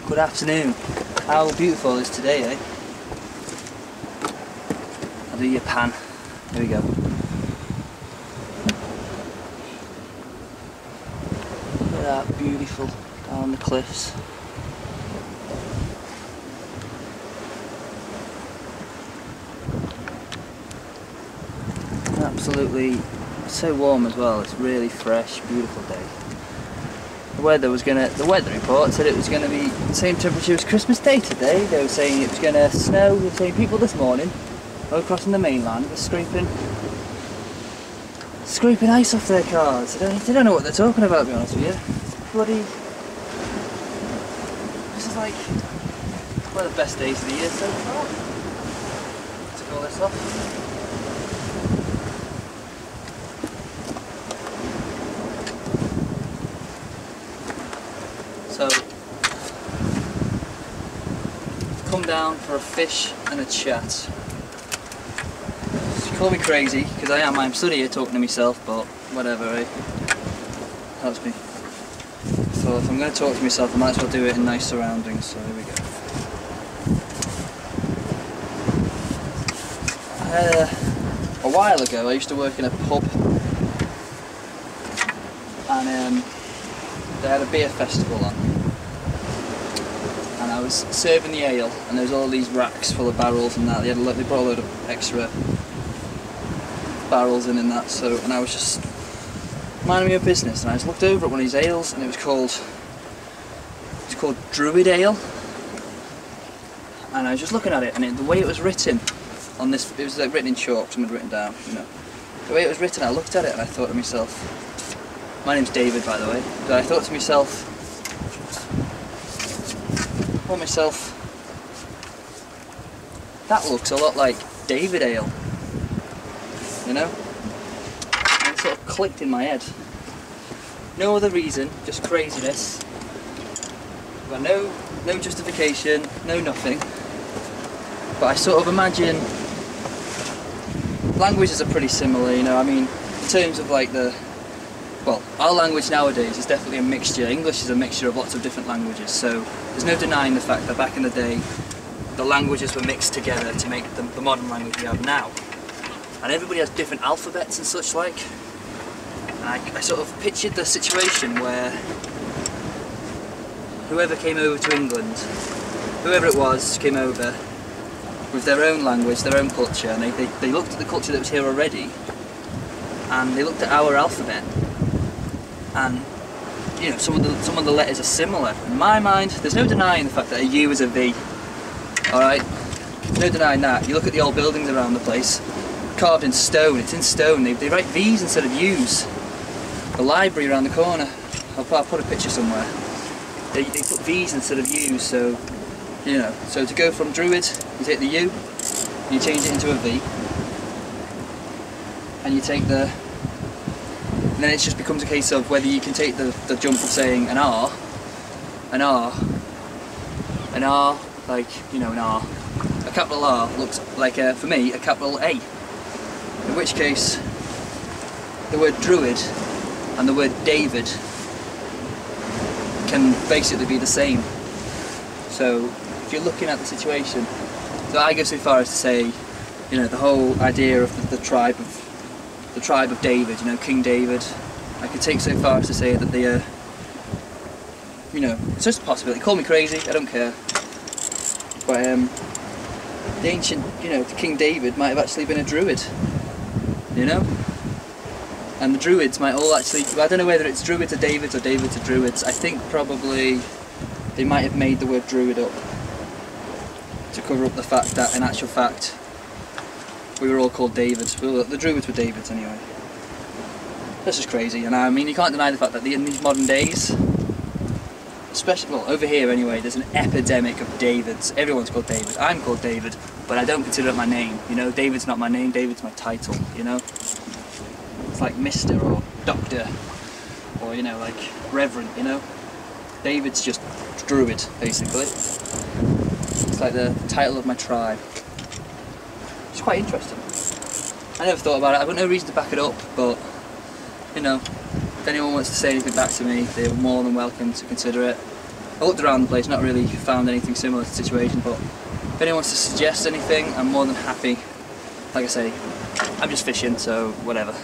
Good afternoon. How beautiful is today, eh? I'll do your pan. Here we go. Look at that, beautiful, down the cliffs. Absolutely so warm as well. It's really fresh, beautiful day. The weather report said it was gonna be the same temperature as Christmas Day today. They were saying it was gonna snow. They were saying people this morning while crossing the mainland were scraping ice off their cars. They don't know what they're talking about, to be honest with you. Bloody, this is like one of the best days of the year so far. Took all this off. So, come down for a fish and a chat. So you call me crazy, because I'm stood here talking to myself, but whatever, eh? Helps me. So if I'm going to talk to myself, I might as well do it in nice surroundings, so here we go. A while ago I used to work in a pub, and they had a beer festival on, and I was serving the ale, and there was all these racks full of barrels and that. They brought a load of extra barrels in that. So, and I was just minding my own business, and I just looked over at one of these ales, and it was called Druid Ale, and I was just looking at it, and the way it was written on this, it was like written in chalk, someone had written down, you know. The way it was written, I looked at it and I thought to myself, my name's David, by the way. But I thought to myself, that looks a lot like David Ale, you know? And it sort of clicked in my head. No other reason, just craziness. But no justification, no nothing. But I sort of imagine languages are pretty similar, you know. I mean, in terms of like well, our language nowadays is definitely a mixture. English is a mixture of lots of different languages, so there's no denying the fact that back in the day the languages were mixed together to make the modern language we have now. And everybody has different alphabets and such like. And I sort of pictured the situation where whoever came over to England, whoever it was, came over with their own language, their own culture, and they looked at the culture that was here already, and they looked at our alphabet. And you know, some of the letters are similar. In my mind, there's no denying the fact that a U is a V. Alright? No denying that. You look at the old buildings around the place, carved in stone, it's in stone. They write V's instead of U's. The library around the corner, I'll put a picture somewhere. They put V's instead of U's, so, you know. So to go from druid, you take the U, you change it into a V, and you take the... And then it just becomes a case of whether you can take the jump of saying an R, like, you know, an R. A capital R looks like, for me, a capital A. In which case, the word druid and the word David can basically be the same. So, if you're looking at the situation, so I go so far as to say, you know, the whole idea of the tribe of David, you know, King David. I could take so far as to say that they are, you know, it's just a possibility. Call me crazy, I don't care. But the ancient, you know, King David might have actually been a druid, you know? And the druids might all actually, I don't know whether it's druids or Davids or Davids or druids. I think probably they might have made the word druid up to cover up the fact that, in actual fact, we were all called Davids. The druids were Davids anyway. This is crazy, and I mean, you can't deny the fact that in these modern days, especially, well, over here anyway, there's an epidemic of Davids. Everyone's called David. I'm called David, but I don't consider it my name. You know, David's not my name, David's my title, you know? It's like Mr. or Doctor, or, you know, like Reverend, you know? David's just Druid, basically. It's like the title of my tribe. It's quite interesting. I never thought about it. I've got no reason to back it up, but, you know, if anyone wants to say anything back to me, they're more than welcome to consider it. I looked around the place, not really found anything similar to the situation, but if anyone wants to suggest anything, I'm more than happy. Like I say, I'm just fishing, so whatever.